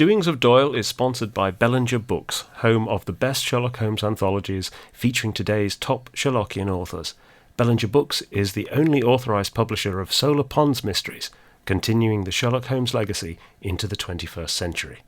Doings of Doyle is sponsored by Bellinger Books, home of the best Sherlock Holmes anthologies featuring today's top Sherlockian authors. Bellinger Books is the only authorised publisher of Solar Ponds mysteries, continuing the Sherlock Holmes legacy into the 21st century.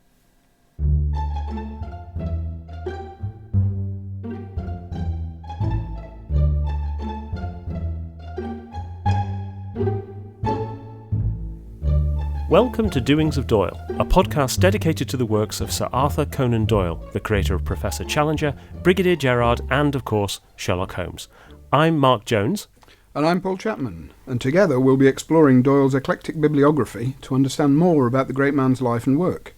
Welcome to Doings of Doyle, a podcast dedicated to the works of Sir Arthur Conan Doyle, the creator of Professor Challenger, Brigadier Gerard, and, of course, Sherlock Holmes. I'm Mark Jones. And I'm Paul Chapman, and together we'll be exploring Doyle's eclectic bibliography to understand more about the great man's life and work.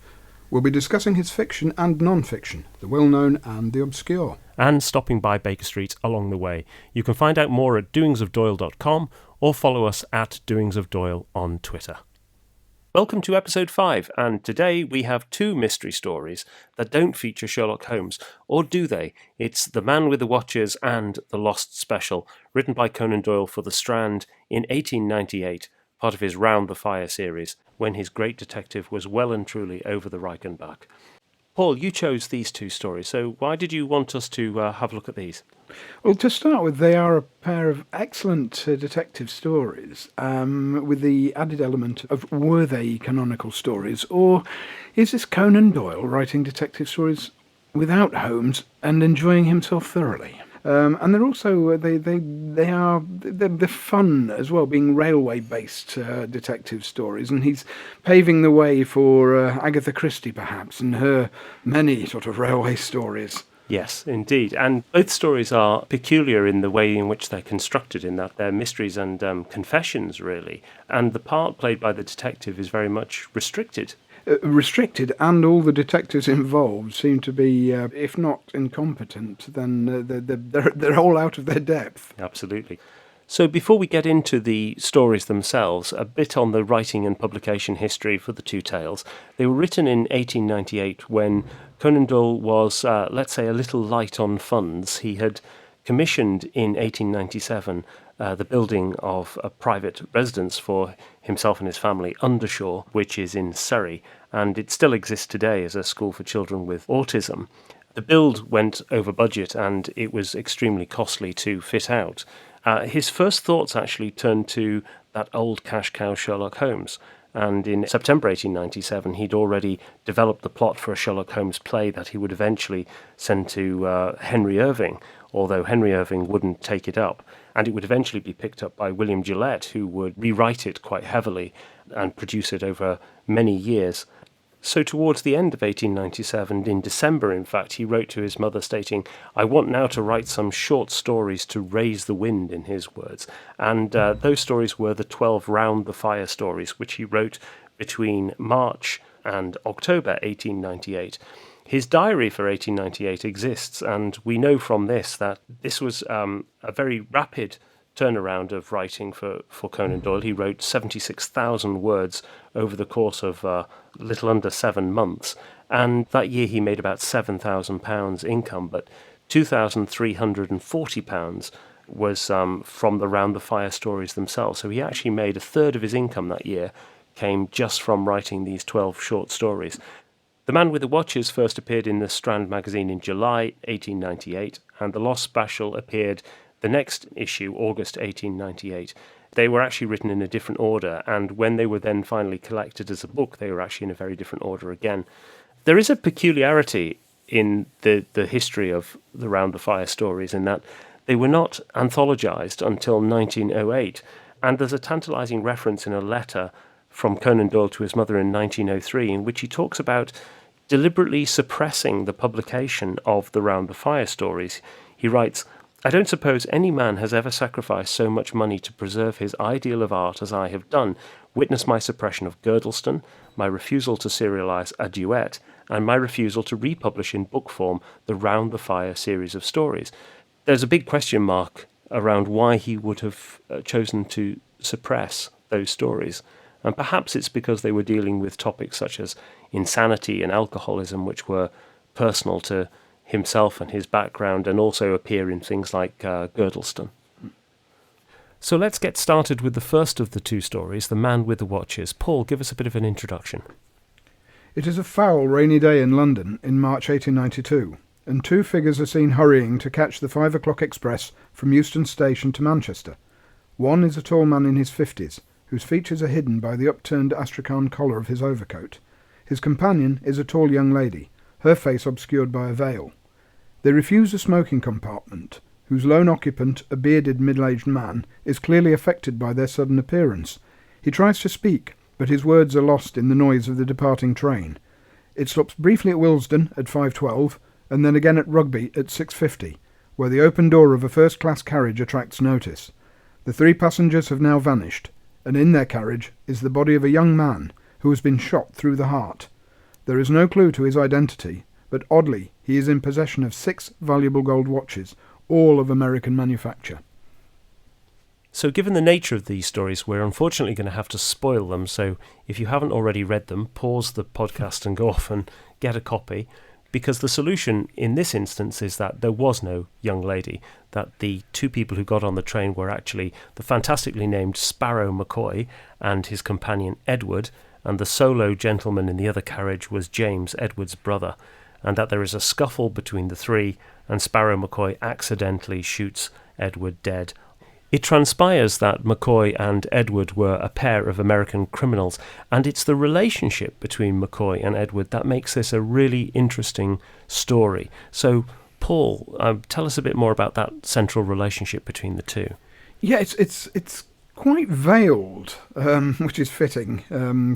We'll be discussing his fiction and non-fiction, the well-known and the obscure. And stopping by Baker Street along the way. You can find out more at doingsofdoyle.com or follow us at doingsofdoyle on Twitter. Welcome to episode 5, and today we have 2 mystery stories that don't feature Sherlock Holmes, or do they? It's The Man with the Watches and The Lost Special, written by Conan Doyle for The Strand in 1898, part of his Round the Fire series, when his great detective was well and truly over the Reichenbach. Paul, you chose these 2 stories, so why did you want us to have a look at these? Well, to start with, they are a pair of excellent detective stories, with the added element of were they canonical stories, or is this Conan Doyle writing detective stories without Holmes and enjoying himself thoroughly? And they're also they're fun as well, being railway-based detective stories, and he's paving the way for Agatha Christie, perhaps, and her many sort of railway stories. Yes, indeed. And both stories are peculiar in the way in which they're constructed, in that they're mysteries and confessions, really. And the part played by the detective is very much restricted. Restricted, and all the detectives involved seem to be, if not incompetent, then they're all out of their depth. Absolutely. So before we get into the stories themselves, a bit on the writing and publication history for the 2 tales. They were written in 1898 when Conan Doyle was, let's say, a little light on funds. He had commissioned in 1897 the building of a private residence for himself and his family, Undershore, which is in Surrey, and it still exists today as a school for children with autism. The build went over budget and it was extremely costly to fit out. His first thoughts actually turned to that old cash cow Sherlock Holmes, and in September 1897 he'd already developed the plot for a Sherlock Holmes play that he would eventually send to Henry Irving, although Henry Irving wouldn't take it up, and it would eventually be picked up by William Gillette, who would rewrite it quite heavily and produce it over many years. So towards the end of 1897, in December in fact, he wrote to his mother stating, "I want now to write some short stories to raise the wind," in his words. And those stories were the 12 Round the Fire stories, which he wrote between March and October 1898. His diary for 1898 exists, and we know from this that this was a very rapid turnaround of writing for Conan Doyle. He wrote 76,000 words over the course of a little under 7 months, and that year he made about £7,000 income, but £2,340 was from the Round the Fire stories themselves. So he actually made a third of his income that year came just from writing these 12 short stories. The Man with the Watches first appeared in the Strand magazine in July 1898, and The Lost Special appeared the next issue, August 1898. They were actually written in a different order, and when they were then finally collected as a book, they were actually in a very different order again. There is a peculiarity in the history of the Round the Fire stories in that they were not anthologized until 1908, and there's a tantalizing reference in a letter from Conan Doyle to his mother in 1903 in which he talks about deliberately suppressing the publication of the Round the Fire stories. He writes, "I don't suppose any man has ever sacrificed so much money to preserve his ideal of art as I have done. Witness my suppression of Girdleston, my refusal to serialize A Duet, and my refusal to republish in book form the Round the Fire series of stories." There's a big question mark around why he would have chosen to suppress those stories. And perhaps it's because they were dealing with topics such as insanity and alcoholism, which were personal to himself and his background, and also appear in things like Girdleston. So let's get started with the first of the 2 stories, The Man with the Watches. Paul, give us a bit of an introduction. It is a foul, rainy day in London in March 1892, and two figures are seen hurrying to catch the 5 o'clock express from Euston Station to Manchester. One is a tall man in his 50s, whose features are hidden by the upturned astrakhan collar of his overcoat. His companion is a tall young lady, her face obscured by a veil. They refuse a smoking compartment, whose lone occupant, a bearded middle-aged man, is clearly affected by their sudden appearance. He tries to speak, but his words are lost in the noise of the departing train. It stops briefly at Willesden at 5:12, and then again at Rugby at 6:50, where the open door of a first-class carriage attracts notice. The three passengers have now vanished, and in their carriage is the body of a young man who has been shot through the heart. There is no clue to his identity, but oddly he is in possession of 6 valuable gold watches, all of American manufacture. So given the nature of these stories, we're unfortunately going to have to spoil them, so if you haven't already read them, pause the podcast and go off and get a copy, because the solution in this instance is that there was no young lady, that the two people who got on the train were actually the fantastically named Sparrow Mccoy and his companion Edward, and the solo gentleman in the other carriage was James, Edward's brother, and that there is a scuffle between the three, and Sparrow Mccoy accidentally shoots Edward dead. It transpires that Mccoy and Edward were a pair of American criminals, and it's the relationship between Mccoy and Edward that makes this a really interesting story. So, Paul, tell us a bit more about that central relationship between the two. Yeah, it's quite veiled, which is fitting,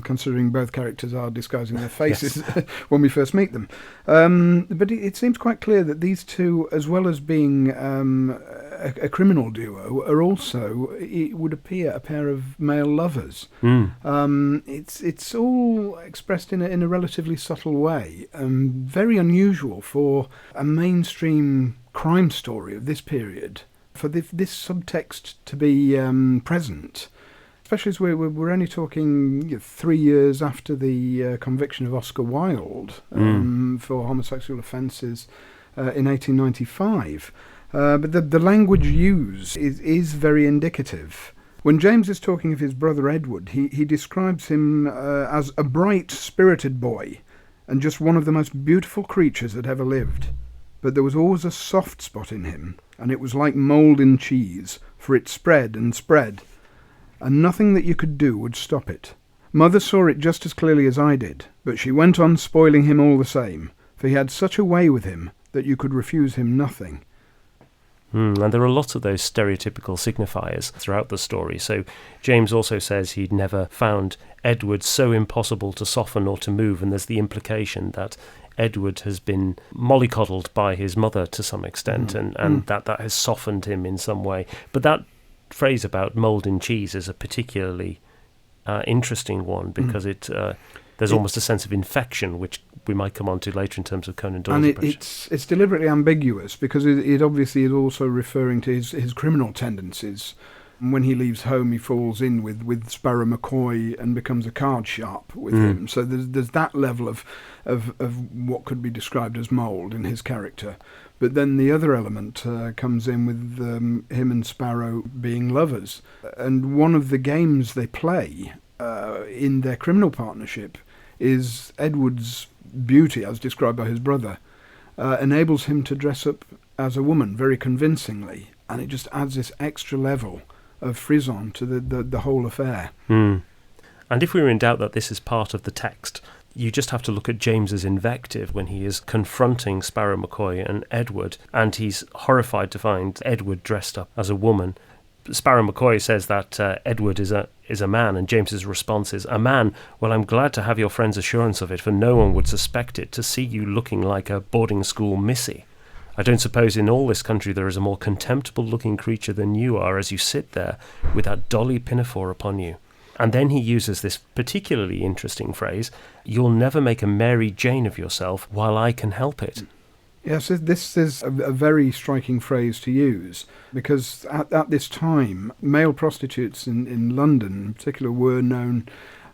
considering both characters are disguising their faces when we first meet them. But it seems quite clear that these two, as well as being a criminal duo, are also, it would appear, a pair of male lovers. It's all expressed in a relatively subtle way, very unusual for a mainstream crime story of this period. For this subtext to be present, especially as we're only talking 3 years after the conviction of Oscar Wilde for homosexual offences in 1895. But the language used is very indicative. When James is talking of his brother Edward, he describes him as a bright, spirited boy, and just one of the most beautiful creatures that ever lived. But there was always a soft spot in him, and it was like mould in cheese, for it spread and spread, and nothing that you could do would stop it. Mother saw it just as clearly as I did, but she went on spoiling him all the same, for he had such a way with him that you could refuse him nothing. And there are lots of those stereotypical signifiers throughout the story. So James also says he'd never found Edward so impossible to soften or to move, and there's the implication that Edward has been mollycoddled by his mother to some extent, and that has softened him in some way. But that phrase about mould in cheese is a particularly interesting one, because there's almost a sense of infection, which we might come on to later in terms of Conan Doyle's approach. It's deliberately ambiguous, because it obviously is also referring to his criminal tendencies. When he leaves home, he falls in with Sparrow Mccoy and becomes a card sharp with him. So there's that level of what could be described as mould in his character. But then the other element comes in with him and Sparrow being lovers. And one of the games they play in their criminal partnership is Edward's beauty, as described by his brother, enables him to dress up as a woman very convincingly, and it just adds this extra level of frisson to the whole affair. And if we were in doubt that this is part of the text, you just have to look at James's invective when he is confronting Sparrow Mccoy and Edward, and he's horrified to find Edward dressed up as a woman. Sparrow Mccoy says that Edward is a man, and James's response is, "A man? Well, I'm glad to have your friend's assurance of it, for no one would suspect it, to see you looking like a boarding school missy. I don't suppose in all this country there is a more contemptible-looking creature than you are as you sit there with that dolly pinafore upon you." And then he uses this particularly interesting phrase, "You'll never make a Mary Jane of yourself while I can help it." Yes, this is a very striking phrase to use, because at this time, male prostitutes in London in particular were known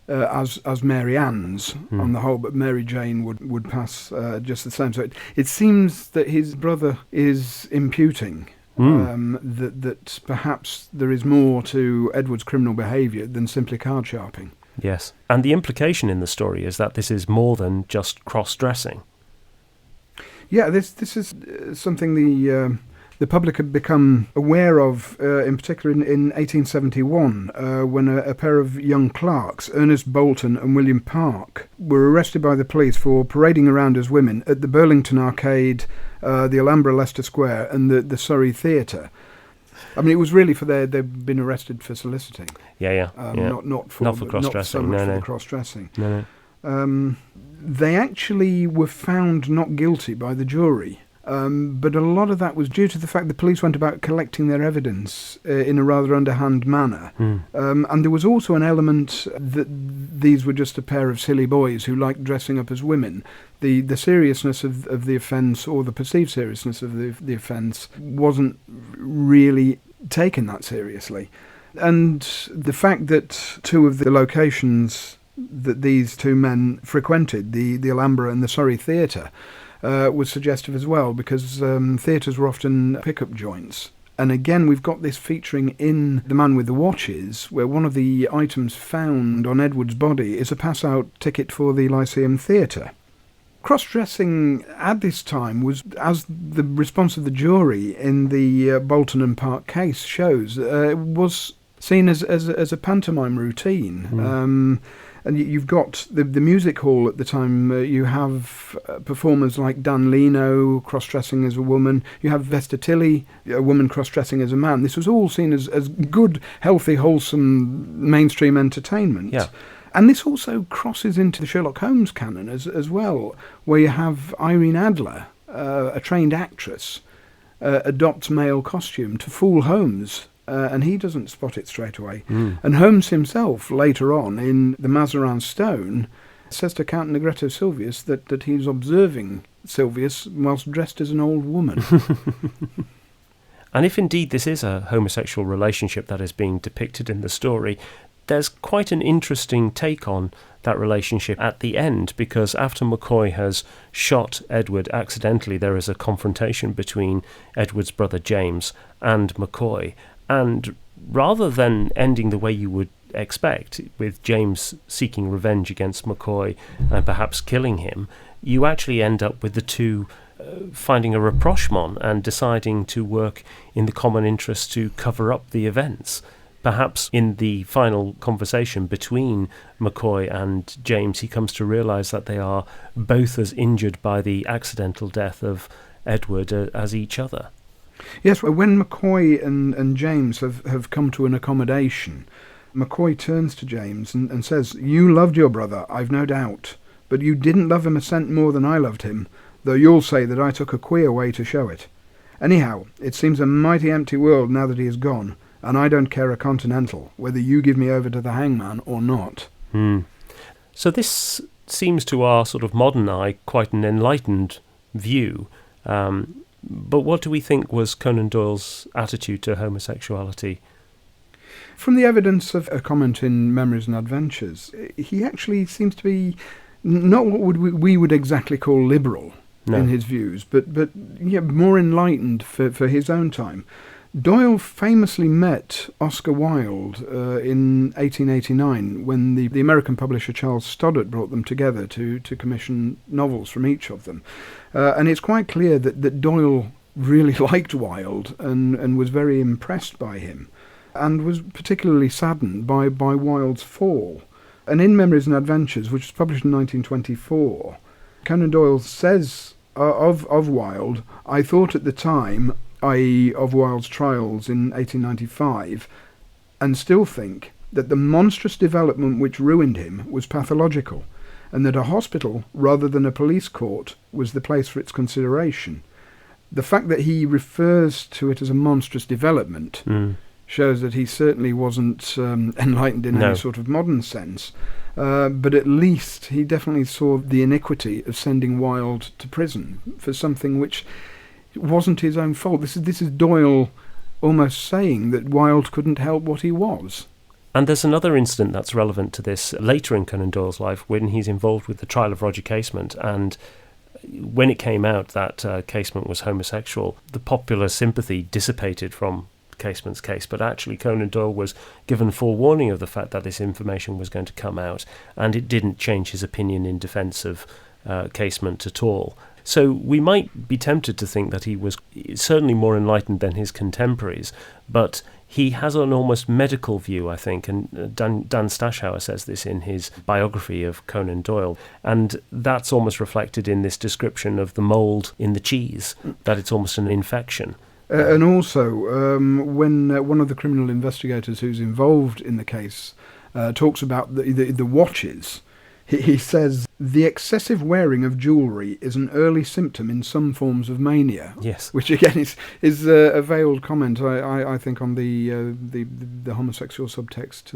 as Mary Anns on the whole, but Mary Jane would pass just the same. So it seems that his brother is imputing that perhaps there is more to Edward's criminal behaviour than simply card sharping. Yes. And the implication in the story is that this is more than just cross-dressing. Yeah, this is something the public had become aware of, in particular in 1871, when a pair of young clerks, Ernest Bolton and William Park, were arrested by the police for parading around as women at the Burlington Arcade, the Alhambra Leicester Square, and the Surrey Theatre. I mean, it was really they'd been arrested for soliciting. Yeah. Not for cross-dressing. Not so much for the cross-dressing. No. They actually were found not guilty by the jury. But a lot of that was due to the fact the police went about collecting their evidence in a rather underhand manner. And there was also an element that these were just a pair of silly boys who liked dressing up as women. The seriousness of the offence, or the perceived seriousness of the offence, wasn't really taken that seriously. And the fact that two of the locations that these two men frequented, the Alhambra and the Surrey Theatre, was suggestive as well, because theatres were often pick-up joints. And again, we've got this featuring in The Man with the Watches, where one of the items found on Edward's body is a pass-out ticket for the Lyceum Theatre. Cross-dressing at this time was, as the response of the jury in the Bolton and Park case shows, was seen as a pantomime routine. And you've got the music hall at the time. You have performers like Dan Leno cross-dressing as a woman. You have Vesta Tilley, a woman cross-dressing as a man. This was all seen as good, healthy, wholesome mainstream entertainment. Yeah. And this also crosses into the Sherlock Holmes canon as well, where you have Irene Adler, a trained actress, adopts male costume to fool Holmes. And he doesn't spot it straight away. And Holmes himself, later on, in The Mazarin Stone, says to Count Negretto Silvius that he's observing Silvius whilst dressed as an old woman. And if indeed this is a homosexual relationship that is being depicted in the story, there's quite an interesting take on that relationship at the end, because after Mccoy has shot Edward accidentally, there is a confrontation between Edward's brother James and Mccoy. And rather than ending the way you would expect, with James seeking revenge against Mccoy and perhaps killing him, you actually end up with the two finding a rapprochement and deciding to work in the common interest to cover up the events. Perhaps in the final conversation between Mccoy and James, he comes to realise that they are both as injured by the accidental death of Edward as each other. Yes, when Mccoy and James have come to an accommodation, McCoy turns to James and says, "You loved your brother, I've no doubt, but you didn't love him a cent more than I loved him, though you'll say that I took a queer way to show it. Anyhow, it seems a mighty empty world now that he is gone, and I don't care a continental whether you give me over to the hangman or not." So this seems to our sort of modern eye quite an enlightened view. But what do we think was Conan Doyle's attitude to homosexuality? From the evidence of a comment in Memories and Adventures, he actually seems to be not what we would exactly call liberal in his views, but yeah, more enlightened for his own time. Doyle famously met Oscar Wilde in 1889 when the American publisher Charles Stoddart brought them together to commission novels from each of them. And it's quite clear that Doyle really liked Wilde and was very impressed by him, and was particularly saddened by Wilde's fall. And in Memories and Adventures, which was published in 1924, Conan Doyle says of Wilde, "I thought at the time," i.e. of Wilde's trials in 1895, "and still think that the monstrous development which ruined him was pathological, and that a hospital rather than a police court was the place for its consideration." The fact that he refers to it as a monstrous development shows that he certainly wasn't enlightened in any sort of modern sense, but at least he definitely saw the iniquity of sending Wilde to prison for something which wasn't his own fault. This is Doyle almost saying that Wilde couldn't help what he was. And there's another incident that's relevant to this later in Conan Doyle's life, when he's involved with the trial of Roger Casement, and when it came out that Casement was homosexual, the popular sympathy dissipated from Casement's case, but actually Conan Doyle was given forewarning of the fact that this information was going to come out, and it didn't change his opinion in defence of Casement at all. So we might be tempted to think that he was certainly more enlightened than his contemporaries, but he has an almost medical view, I think, and Dan Stashauer says this in his biography of Conan Doyle, and that's almost reflected in this description of the mould in the cheese, that it's almost an infection. And also, when one of the criminal investigators who's involved in the case talks about the watches, he says, the excessive wearing of jewellery is an early symptom in some forms of mania. Yes. Which, again, is a veiled comment, I think, on the homosexual subtext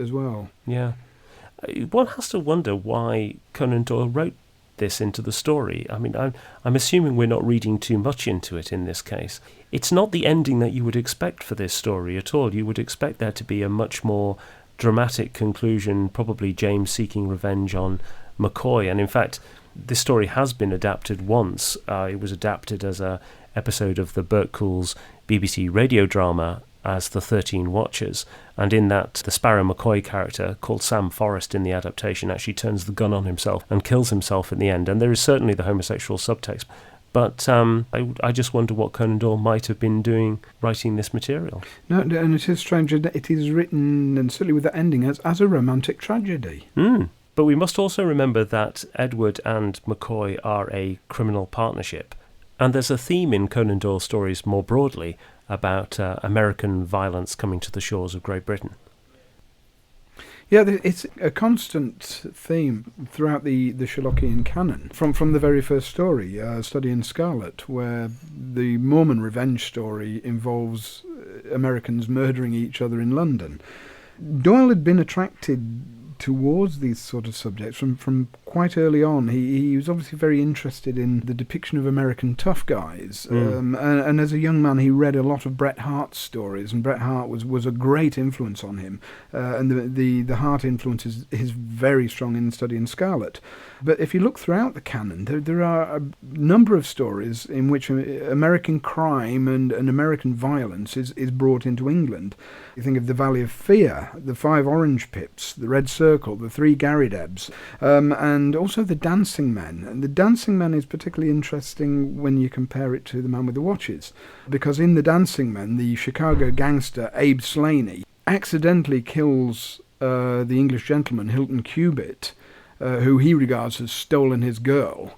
as well. Yeah. One has to wonder why Conan Doyle wrote this into the story. I mean, I'm assuming we're not reading too much into it in this case. It's not the ending that you would expect for this story at all. You would expect there to be a much more dramatic conclusion, probably James seeking revenge on McCoy. And in fact, this story has been adapted once. It was adapted as an episode of the Burt Cool's BBC radio drama as The 13 Watchers. And in that, the Sparrow McCoy character, called Sam Forrest in the adaptation, actually turns the gun on himself and kills himself in the end. And there is certainly the homosexual subtext. But I just wonder what Conan Doyle might have been doing writing this material. No, and it is strange that it is written, and certainly with that ending, as a romantic tragedy. But we must also remember that Edward and McCoy are a criminal partnership. And there's a theme in Conan Doyle stories more broadly about American violence coming to the shores of Great Britain. Yeah, it's a constant theme throughout the Sherlockian canon, from the very first story, Study in Scarlet, where the Mormon revenge story involves Americans murdering each other in London. Doyle had been attracted towards these sort of subjects from quite early on. He was obviously very interested in the depiction of American tough guys, and as a young man he read a lot of Bret Harte's stories, and Bret Harte was a great influence on him, and the Harte influence is very strong in Study in Scarlet. But if you look throughout the canon, there are a number of stories in which American crime and American violence is brought into England. You think of the Valley of Fear, the 5 Orange Pips, the Red Circle, the 3 Garridebs, and also the Dancing Men. And the Dancing Men is particularly interesting when you compare it to the Man with the Watches, because in the Dancing Men, the Chicago gangster Abe Slaney accidentally kills the English gentleman Hilton Cubitt, who he regards as stolen his girl.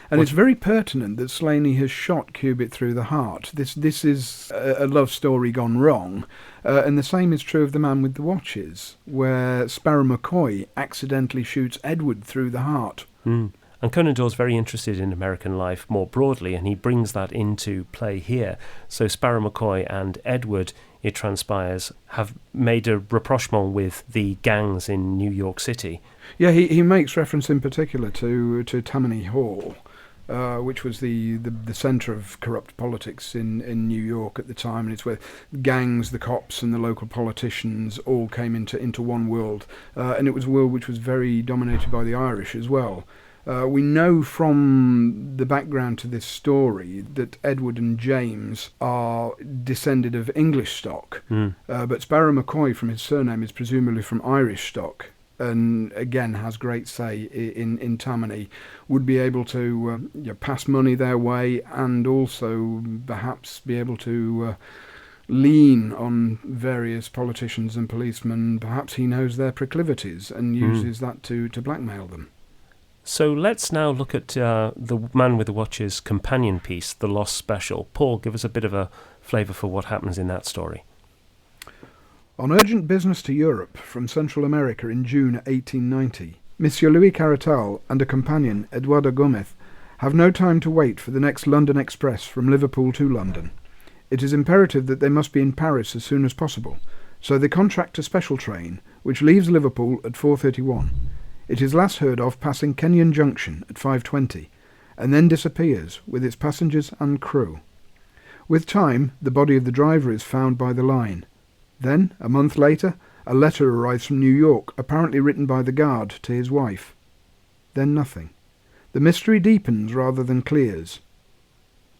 And it's very pertinent that Slaney has shot Cubitt through the heart. This is a love story gone wrong. And the same is true of the Man with the Watches, where Sparrow McCoy accidentally shoots Edward through the heart. And Conan Doyle's very interested in American life more broadly, and he brings that into play here. So Sparrow McCoy and Edward, it transpires, have made a rapprochement with the gangs in New York City. Yeah, he makes reference in particular to Tammany Hall, which was the centre of corrupt politics in New York at the time, and it's where gangs, the cops, and the local politicians all came into one world, and it was a world which was very dominated by the Irish as well. We know from the background to this story that Edward and James are descended of English stock, but Sparrow McCoy, from his surname, is presumably from Irish stock, and again has great say in Tammany, would be able to pass money their way, and also perhaps be able to lean on various politicians and policemen. Perhaps he knows their proclivities and uses that to blackmail them. So let's now look at the Man with the Watches companion piece, The Lost Special. Paul, give us a bit of a flavour for what happens in that story. On urgent business to Europe from Central America in June 1890, Monsieur Louis Caratal and a companion, Eduardo Gomez, have no time to wait for the next London express from Liverpool to London. It is imperative that they must be in Paris as soon as possible, so they contract a special train, which leaves Liverpool at 4:31. It is last heard of passing Kenyon Junction at 5:20, and then disappears with its passengers and crew. With time, the body of the driver is found by the line. Then, a month later, a letter arrives from New York, apparently written by the guard to his wife. Then nothing. The mystery deepens rather than clears.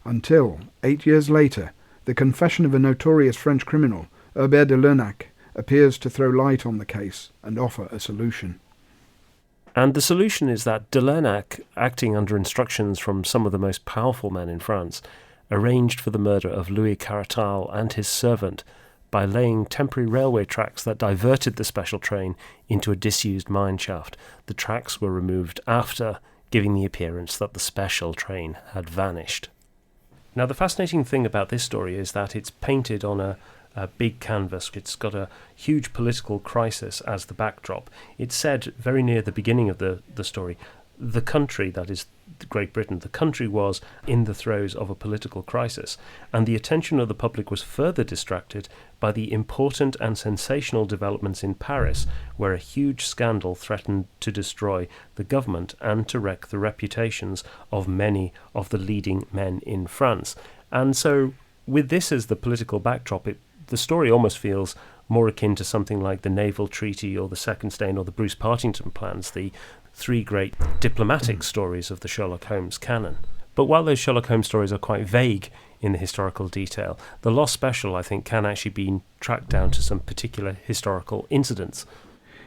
Until, 8 years later, The confession of a notorious French criminal, Herbert de Lernac, appears to throw light on the case and offer a solution. And the solution is that de Lernac, acting under instructions from some of the most powerful men in France, arranged for the murder of Louis Caratal and his servant by laying temporary railway tracks that diverted the special train into a disused mine shaft. The tracks were removed after, giving the appearance that the special train had vanished. Now, the fascinating thing about this story is that it's painted on a big canvas. It's got a huge political crisis as the backdrop. It's said very near the beginning of the story, the country, that is Great Britain, the country was in the throes of a political crisis, and the attention of the public was further distracted by the important and sensational developments in Paris, where a huge scandal threatened to destroy the government and to wreck the reputations of many of the leading men in France. And so, with this as the political backdrop, the story almost feels more akin to something like the Naval Treaty or the Second Stain or the Bruce Partington plans, the three great diplomatic stories of the Sherlock Holmes canon. But while those Sherlock Holmes stories are quite vague in the historical detail, the Lost Special, I think, can actually be tracked down to some particular historical incidents.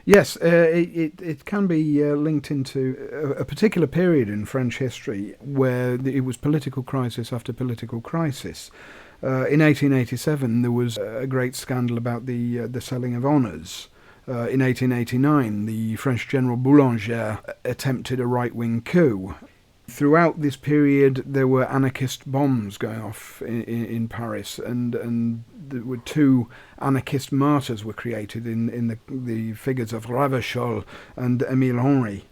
Yes, it can be linked into a particular period in French history where it was political crisis after political crisis. In 1887, there was a great scandal about the selling of honours. In 1889, the French general Boulanger attempted a right-wing coup. Throughout this period, there were anarchist bombs going off in Paris, and there were two anarchist martyrs were created in the figures of Ravachol and Émile Henry.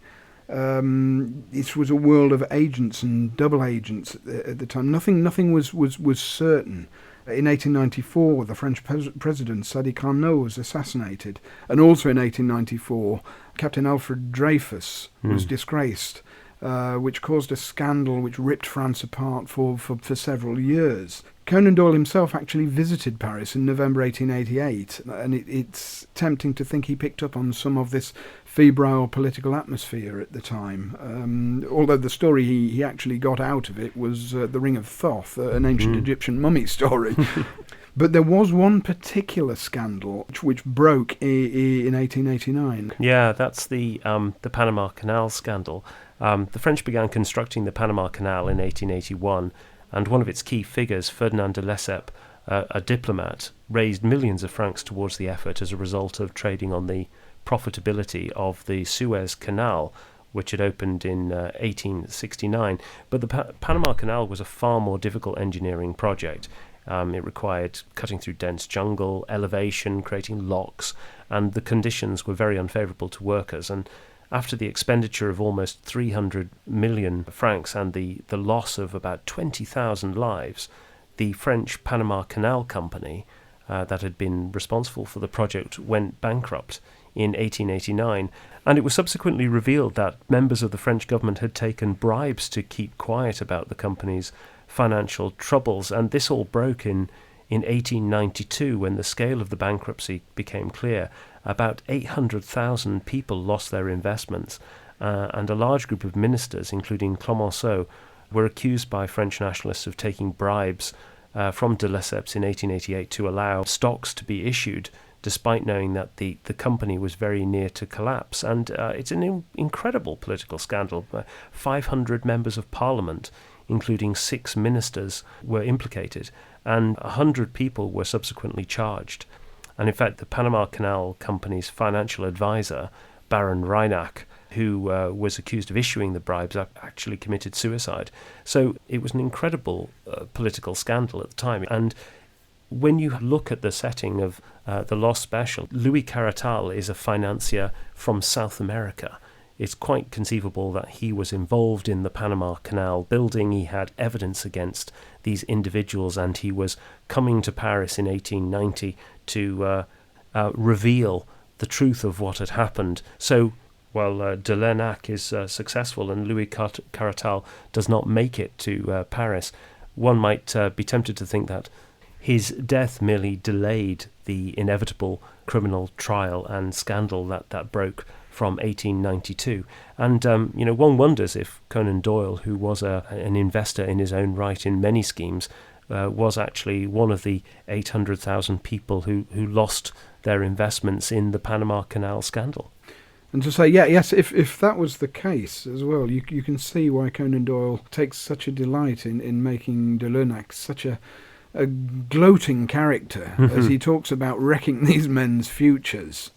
This was a world of agents and double agents at the time. Nothing was certain. In 1894, the French president Sadi Carnot was assassinated, and also in 1894, Captain Alfred Dreyfus was disgraced, which caused a scandal which ripped France apart for several years. Conan Doyle himself actually visited Paris in November 1888, and it's tempting to think he picked up on some of this febrile political atmosphere at the time. Although the story he actually got out of it was The Ring of Thoth, an ancient Egyptian mummy story. But there was one particular scandal which broke in 1889. Yeah, that's the Panama Canal scandal. The French began constructing the Panama Canal in 1881, and one of its key figures, Ferdinand de Lesseps, a diplomat, raised millions of francs towards the effort as a result of trading on the profitability of the Suez Canal, which had opened in 1869. But the Panama Canal was a far more difficult engineering project. It required cutting through dense jungle, elevation, creating locks, and the conditions were very unfavourable to workers. And after the expenditure of almost 300 million francs and the loss of about 20,000 lives, the French Panama Canal Company that had been responsible for the project went bankrupt in 1889, and it was subsequently revealed that members of the French government had taken bribes to keep quiet about the company's financial troubles, and this all broke in 1892 when the scale of the bankruptcy became clear. About 800,000 people lost their investments, and a large group of ministers, including Clemenceau, were accused by French nationalists of taking bribes from de Lesseps in 1888 to allow stocks to be issued, despite knowing that the company was very near to collapse. And it's an incredible political scandal. 500 members of parliament, including 6 ministers, were implicated, and 100 people were subsequently charged. And in fact, the Panama Canal Company's financial advisor, Baron Reinach, who was accused of issuing the bribes, actually committed suicide. So it was an incredible political scandal at the time. And when you look at the setting of The Lost Special, Louis Caratal is a financier from South America. It's quite conceivable that he was involved in the Panama Canal building. He had evidence against these individuals, and he was coming to Paris in 1890 to reveal the truth of what had happened. So while de Lernac is successful and Louis Caratal does not make it to Paris, one might be tempted to think that his death merely delayed the inevitable criminal trial and scandal that broke from 1892. And, one wonders if Conan Doyle, who was an investor in his own right in many schemes, was actually one of the 800,000 people who lost their investments in the Panama Canal scandal. And to say, yes, if that was the case as well, you can see why Conan Doyle takes such a delight in making de Lernac such a gloating character as he talks about wrecking these men's futures.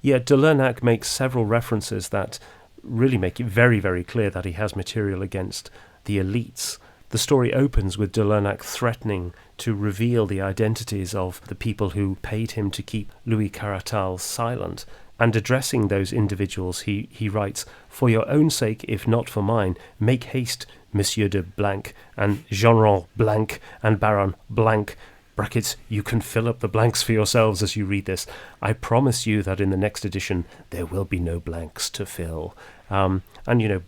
Yeah, de Lernac makes several references that really make it very, very clear that he has material against the elites. The story opens with de Lernac threatening to reveal the identities of the people who paid him to keep Louis Caratal silent. And addressing those individuals, he writes, "For your own sake, if not for mine, make haste, Monsieur de Blanc, and General Blanc, and Baron Blanc," brackets, you can fill up the blanks for yourselves as you read this. "I promise you that in the next edition there will be no blanks to fill." And,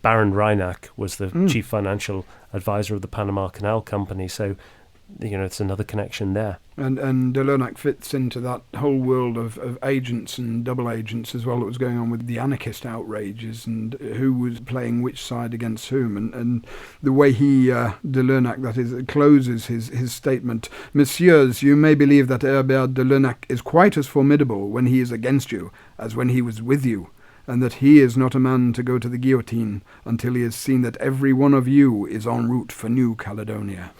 Baron Reinach was the chief financial advisor of the Panama Canal Company, so, it's another connection there. And de Lernac fits into that whole world of agents and double agents as well that was going on with the anarchist outrages and who was playing which side against whom. And the way he, de Lernac, that is, closes his statement, "Messieurs, you may believe that Herbert de Lernac is quite as formidable when he is against you as when he was with you, and that he is not a man to go to the guillotine until he has seen that every one of you is en route for New Caledonia."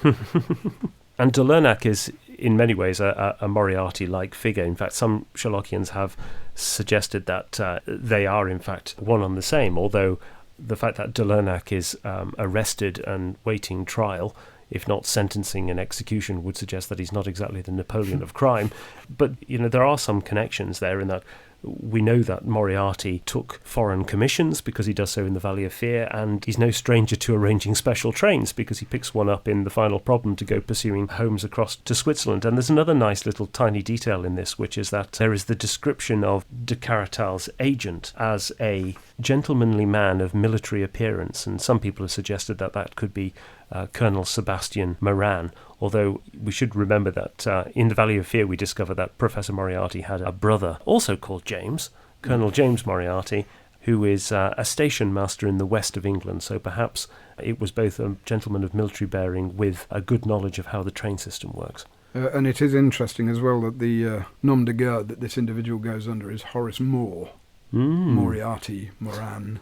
And de Lernac is, in many ways, a Moriarty-like figure. In fact, some Sherlockians have suggested that they are, in fact, one and the same, although the fact that de Lernac is arrested and waiting trial, if not sentencing and execution, would suggest that he's not exactly the Napoleon of crime. But, there are some connections there in that we know that Moriarty took foreign commissions because he does so in the Valley of Fear, and he's no stranger to arranging special trains because he picks one up in The Final Problem to go pursuing Holmes across to Switzerland. And there's another nice little tiny detail in this, which is that there is the description of de Caratal's agent as a gentlemanly man of military appearance, and some people have suggested that that could be Colonel Sebastian Moran, although we should remember that in the Valley of Fear we discover that Professor Moriarty had a brother, also called James, Colonel James Moriarty, who is a station master in the west of England, so perhaps it was both a gentleman of military bearing with a good knowledge of how the train system works. And it is interesting as well that the nom de guerre that this individual goes under is Horace Moore. Moriarty, Moran.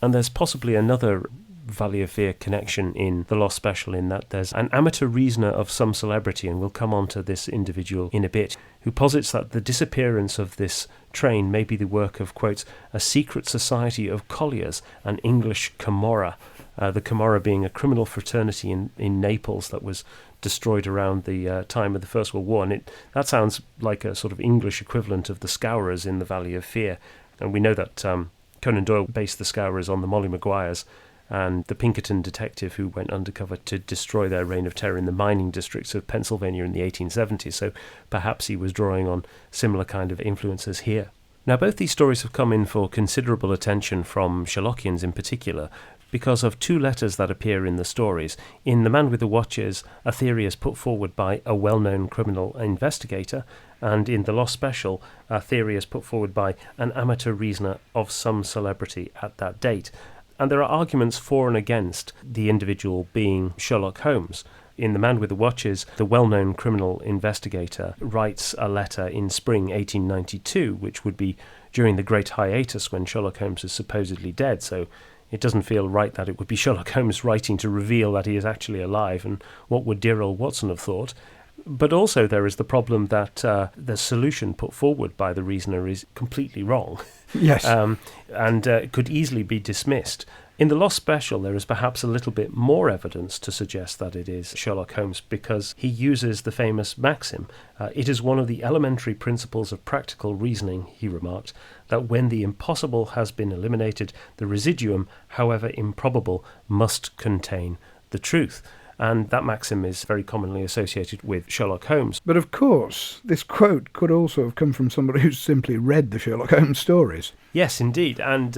And there's possibly another Valley of Fear connection in the Lost Special, in that there's an amateur reasoner of some celebrity, and we'll come on to this individual in a bit, who posits that the disappearance of this train may be the work of, quotes, a secret society of colliers, an English Camorra, the Camorra being a criminal fraternity in Naples that was destroyed around the time of the First World War, and that sounds like a sort of English equivalent of the Scourers in the Valley of Fear. And we know that Conan Doyle based the Scourers on the Molly Maguires and the Pinkerton detective who went undercover to destroy their reign of terror in the mining districts of Pennsylvania in the 1870s, so perhaps he was drawing on similar kind of influences here. Now, both these stories have come in for considerable attention from Sherlockians in particular, because of two letters that appear in the stories. In The Man with the Watches, a theory is put forward by a well-known criminal investigator, and in The Lost Special, a theory is put forward by an amateur reasoner of some celebrity at that date. And there are arguments for and against the individual being Sherlock Holmes. In The Man with the Watches, the well-known criminal investigator writes a letter in spring 1892, which would be during the Great Hiatus when Sherlock Holmes is supposedly dead, so it doesn't feel right that it would be Sherlock Holmes writing to reveal that he is actually alive, and what would dear old Watson have thought? But also there is the problem that the solution put forward by the reasoner is completely wrong. Yes. And could easily be dismissed. In The Lost Special, there is perhaps a little bit more evidence to suggest that it is Sherlock Holmes, because he uses the famous maxim, it is one of the elementary principles of practical reasoning, he remarked, that when the impossible has been eliminated, the residuum, however improbable, must contain the truth. And that maxim is very commonly associated with Sherlock Holmes. But of course, this quote could also have come from somebody who's simply read the Sherlock Holmes stories. Yes, indeed. And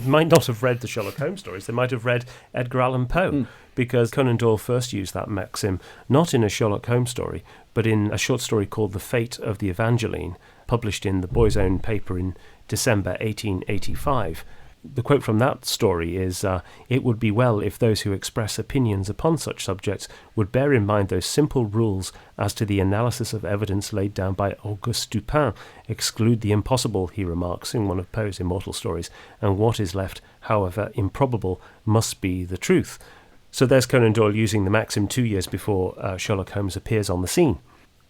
might not have read the Sherlock Holmes stories. They might have read Edgar Allan Poe, because Conan Doyle first used that maxim not in a Sherlock Holmes story, but in a short story called The Fate of the Evangeline, published in the Boy's Own paper in December 1885. the quote from that story is, "It would be well if those who express opinions upon such subjects would bear in mind those simple rules as to the analysis of evidence laid down by Auguste Dupin. Exclude the impossible," he remarks in one of Poe's immortal stories, "and what is left, however improbable, must be the truth." So there's Conan Doyle using the maxim 2 years before Sherlock Holmes appears on the scene.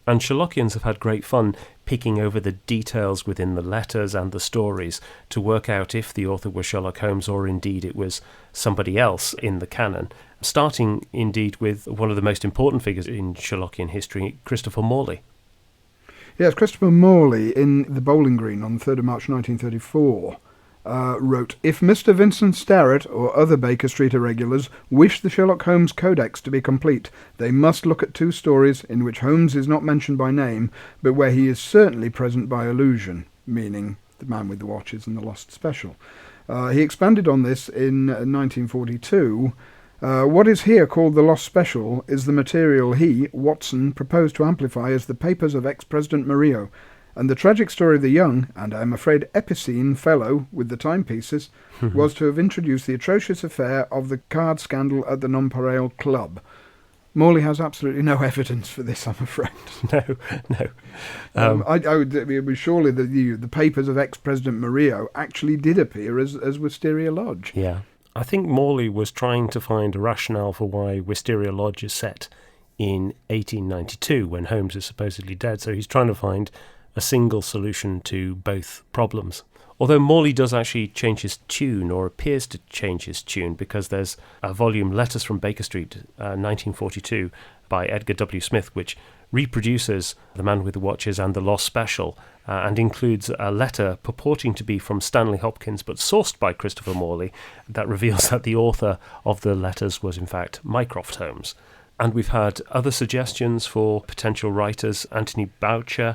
And Sherlockians have had great fun picking over the details within the letters and the stories to work out if the author was Sherlock Holmes or indeed it was somebody else in the canon, starting indeed with one of the most important figures in Sherlockian history, Christopher Morley. Yes, Christopher Morley in The Bowling Green on the 3rd of March 1934 wrote, "If Mr. Vincent Starrett or other Baker Street irregulars wish the Sherlock Holmes Codex to be complete, they must look at 2 stories in which Holmes is not mentioned by name, but where he is certainly present by allusion," meaning The Man with the Watches and The Lost Special. He expanded on this in 1942. What is here called the Lost Special is the material he, Watson, proposed to amplify as the papers of ex-President Murillo, and the tragic story of the young, and I am afraid epicene, fellow with the timepieces was to have introduced the atrocious affair of the card scandal at the Nonpareil Club. Morley has absolutely no evidence for this, I'm afraid. No. It was surely the papers of ex-President Murillo actually did appear as Wisteria Lodge. Yeah. I think Morley was trying to find a rationale for why Wisteria Lodge is set in 1892 when Holmes is supposedly dead. So he's trying to find a single solution to both problems. Although Morley does actually change his tune, or appears to change his tune, because there's a volume, Letters from Baker Street, 1942, by Edgar W. Smith, which reproduces The Man with the Watches and The Lost Special, and includes a letter purporting to be from Stanley Hopkins, but sourced by Christopher Morley, that reveals that the author of the letters was in fact Mycroft Holmes. And we've had other suggestions for potential writers, Anthony Boucher,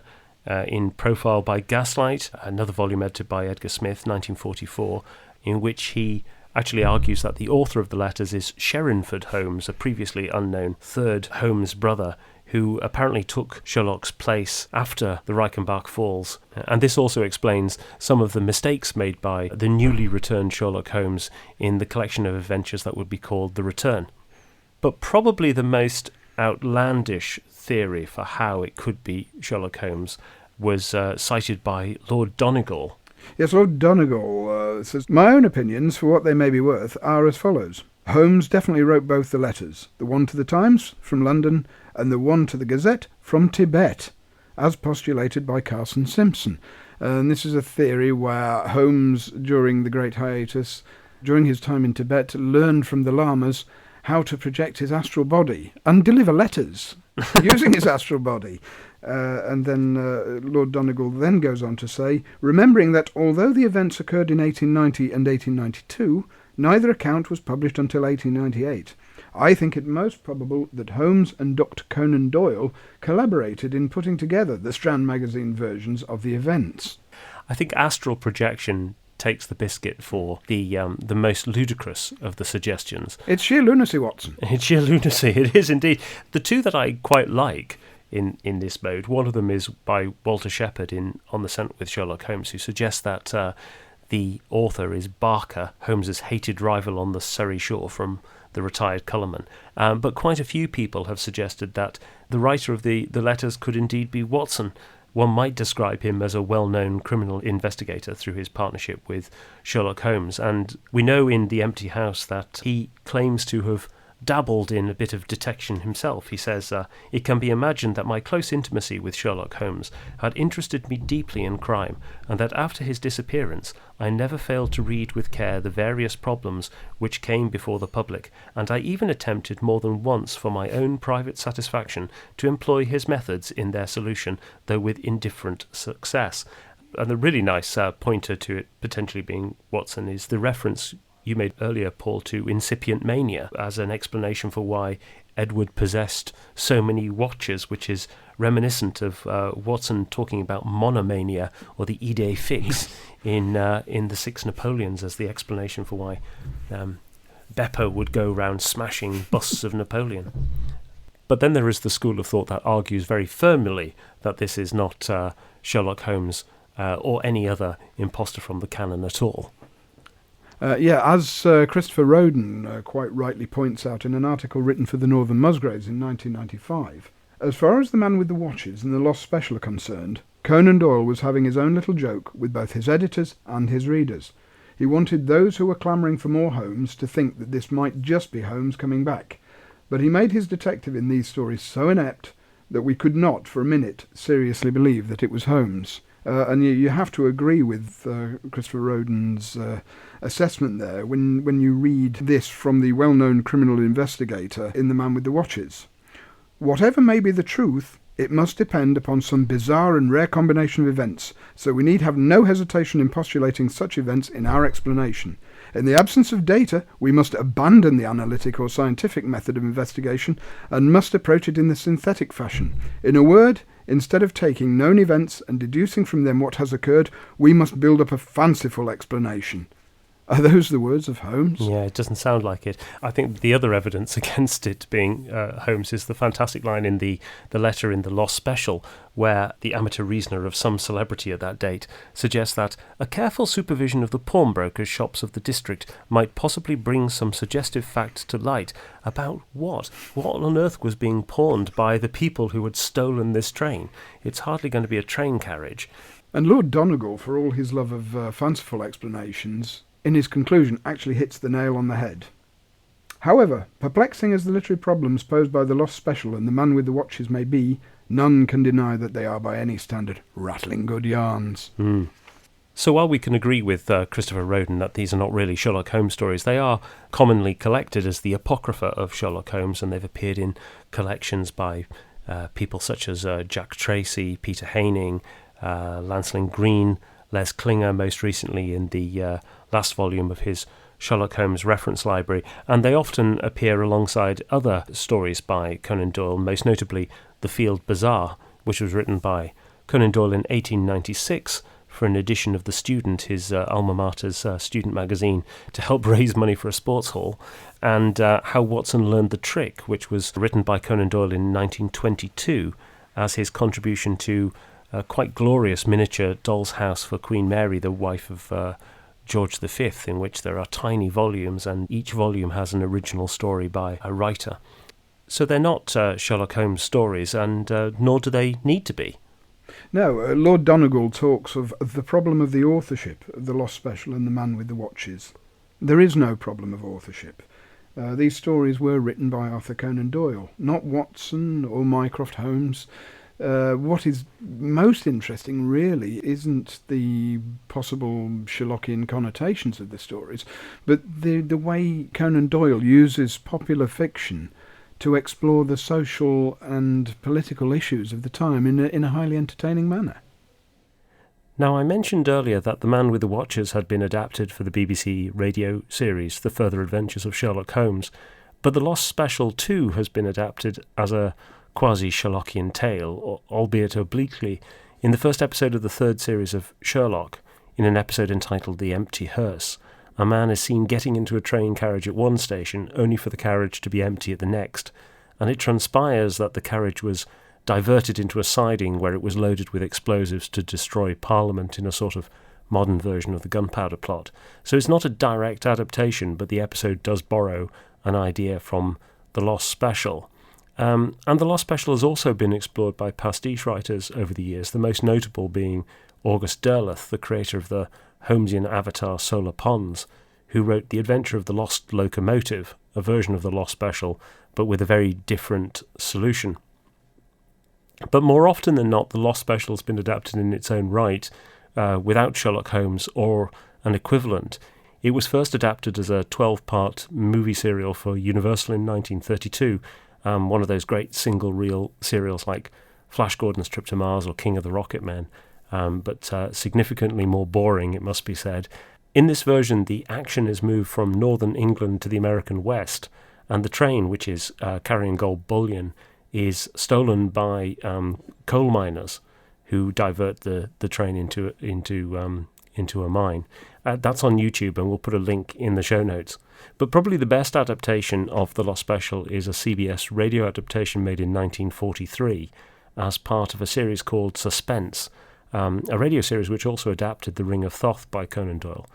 in Profile by Gaslight, another volume edited by Edgar Smith, 1944, in which he actually argues that the author of the letters is Sherrinford Holmes, a previously unknown third Holmes brother, who apparently took Sherlock's place after the Reichenbach Falls. And this also explains some of the mistakes made by the newly returned Sherlock Holmes in the collection of adventures that would be called The Return. But probably the most outlandish theory for how it could be Sherlock Holmes was cited by Lord Donegal. Yes, Lord Donegal says, "My own opinions, for what they may be worth, are as follows. Holmes definitely wrote both the letters, the one to the Times from London and the one to the Gazette from Tibet, as postulated by Carson Simpson." And this is a theory where Holmes, during the Great Hiatus, during his time in Tibet, learned from the lamas how to project his astral body and deliver letters using his astral body. And then Lord Donegal then goes on to say, "Remembering that although the events occurred in 1890 and 1892, neither account was published until 1898. I think it most probable that Holmes and Dr. Conan Doyle collaborated in putting together the Strand magazine versions of the events." I think astral projection takes the biscuit for the most ludicrous of the suggestions. It's sheer lunacy, Watson. It's sheer lunacy, it is indeed. The two that I quite like in this mode, one of them is by Walter Shepherd in On the Scent with Sherlock Holmes, who suggests that the author is Barker, Holmes's hated rival on the Surrey shore from the retired colourman. But quite a few people have suggested that the writer of the letters could indeed be Watson. One might describe him as a well-known criminal investigator through his partnership with Sherlock Holmes, and we know in The Empty House that he claims to have dabbled in a bit of detection himself. He says, "It can be imagined that my close intimacy with Sherlock Holmes had interested me deeply in crime, and that after his disappearance I never failed to read with care the various problems which came before the public, and I even attempted more than once for my own private satisfaction to employ his methods in their solution, though with indifferent success." And the really nice pointer to it potentially being Watson is the reference you made earlier, Paul, to incipient mania as an explanation for why Edward possessed so many watches, which is reminiscent of Watson talking about monomania or the idée fixe in the Six Napoleons as the explanation for why Beppo would go around smashing busts of Napoleon. But then there is the school of thought that argues very firmly that this is not Sherlock Holmes or any other imposter from the canon at all. As Christopher Roden quite rightly points out in an article written for the Northern Musgraves in 1995, as far as The Man with the Watches and the Lost Special are concerned, Conan Doyle was having his own little joke with both his editors and his readers. He wanted those who were clamouring for more Holmes to think that this might just be Holmes coming back. But he made his detective in these stories so inept that we could not, for a minute, seriously believe that it was Holmes. And you have to agree with Christopher Roden's assessment there when you read this from the well-known criminal investigator in The Man with the Watches. Whatever may be the truth, it must depend upon some bizarre and rare combination of events, so we need have no hesitation in postulating such events in our explanation. In the absence of data, we must abandon the analytic or scientific method of investigation and must approach it in the synthetic fashion. In a word, instead of taking known events and deducing from them what has occurred, we must build up a fanciful explanation. Are those the words of Holmes? Yeah, it doesn't sound like it. I think the other evidence against it being Holmes is the fantastic line in the letter in the Lost Special, where the amateur reasoner of some celebrity at that date suggests that a careful supervision of the pawnbrokers' shops of the district might possibly bring some suggestive facts to light about what? What on earth was being pawned by the people who had stolen this train? It's hardly going to be a train carriage. And Lord Donegal, for all his love of fanciful explanations, in his conclusion actually hits the nail on the head. However, perplexing as the literary problems posed by the Lost Special and The Man with the Watches may be, none can deny that they are by any standard rattling good yarns. So while we can agree with Christopher Roden that these are not really Sherlock Holmes stories, they are commonly collected as the apocrypha of Sherlock Holmes, and they've appeared in collections by people such as Jack Tracy, Peter Haining, Lancelin Green, Les Klinger, most recently in the last volume of his Sherlock Holmes reference library, and they often appear alongside other stories by Conan Doyle, most notably The Field Bazaar, which was written by Conan Doyle in 1896 for an edition of The Student, his alma mater's student magazine, to help raise money for a sports hall, and How Watson Learned the Trick, which was written by Conan Doyle in 1922 as his contribution to a quite glorious miniature doll's house for Queen Mary, the wife of George V, in which there are tiny volumes, and each volume has an original story by a writer. So they're not Sherlock Holmes stories, and nor do they need to be. No, Lord Donegal talks of the problem of the authorship of the Lost Special and The Man with the Watches. There is no problem of authorship. These stories were written by Arthur Conan Doyle, not Watson or Mycroft Holmes. What is most interesting, really, isn't the possible Sherlockian connotations of the stories, but the way Conan Doyle uses popular fiction to explore the social and political issues of the time in a highly entertaining manner. Now, I mentioned earlier that The Man with the Watches had been adapted for the BBC radio series The Further Adventures of Sherlock Holmes, but The Lost Special too has been adapted as a quasi-Sherlockian tale, albeit obliquely, in the first episode of the third series of Sherlock, in an episode entitled The Empty Hearse. A man is seen getting into a train carriage at one station, only for the carriage to be empty at the next, and it transpires that the carriage was diverted into a siding where it was loaded with explosives to destroy Parliament in a sort of modern version of the gunpowder plot. So it's not a direct adaptation, but the episode does borrow an idea from The Lost Special. And The Lost Special has also been explored by pastiche writers over the years, the most notable being August Derleth, the creator of the Holmesian avatar Solar Ponds, who wrote The Adventure of the Lost Locomotive, a version of The Lost Special, but with a very different solution. But more often than not, The Lost Special has been adapted in its own right, without Sherlock Holmes or an equivalent. It was first adapted as a 12-part movie serial for Universal in 1932, one of those great single-reel serials like Flash Gordon's Trip to Mars or King of the Rocket Men, but significantly more boring, it must be said. In this version, the action is moved from northern England to the American West, and the train, which is carrying gold bullion, is stolen by coal miners who divert the train into a mine. That's on YouTube, and we'll put a link in the show notes. But probably the best adaptation of The Lost Special is a CBS radio adaptation made in 1943 as part of a series called Suspense, a radio series which also adapted The Ring of Thoth by Conan Doyle.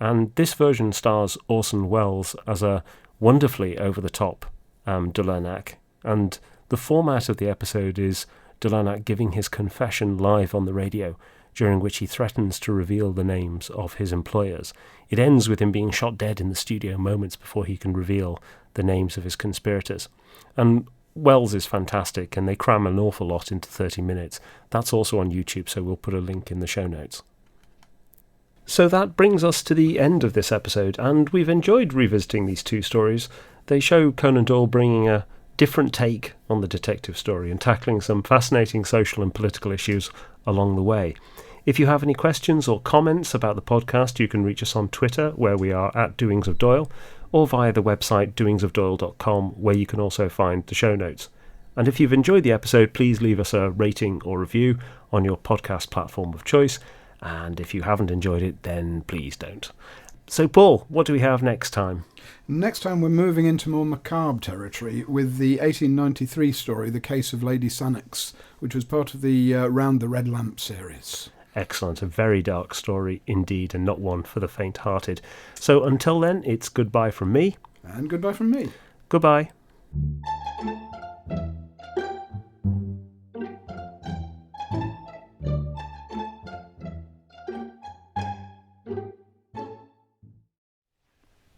And this version stars Orson Welles as a wonderfully over-the-top Delanak. And the format of the episode is Delanak giving his confession live on the radio, during which he threatens to reveal the names of his employers. It ends with him being shot dead in the studio moments before he can reveal the names of his conspirators. And Wells is fantastic, and they cram an awful lot into 30 minutes. That's also on YouTube, so we'll put a link in the show notes. So that brings us to the end of this episode, and we've enjoyed revisiting these two stories. They show Conan Doyle bringing a different take on the detective story and tackling some fascinating social and political issues along the way. If you have any questions or comments about the podcast, you can reach us on Twitter, where we are at Doings of Doyle, or via the website doingsofdoyle.com, where you can also find the show notes. And if you've enjoyed the episode, please leave us a rating or review on your podcast platform of choice. And if you haven't enjoyed it, then please don't. So, Paul, what do we have next time? Next time we're moving into more macabre territory with the 1893 story, The Case of Lady Sannox, which was part of the Round the Red Lamp series. Excellent. A very dark story indeed, and not one for the faint-hearted. So until then, it's goodbye from me. And goodbye from me. Goodbye.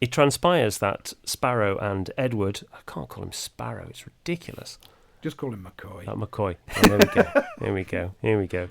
It transpires that Sparrow and Edward... I can't call him Sparrow, it's ridiculous. Just call him McCoy. McCoy. Oh, there we go. Here we go.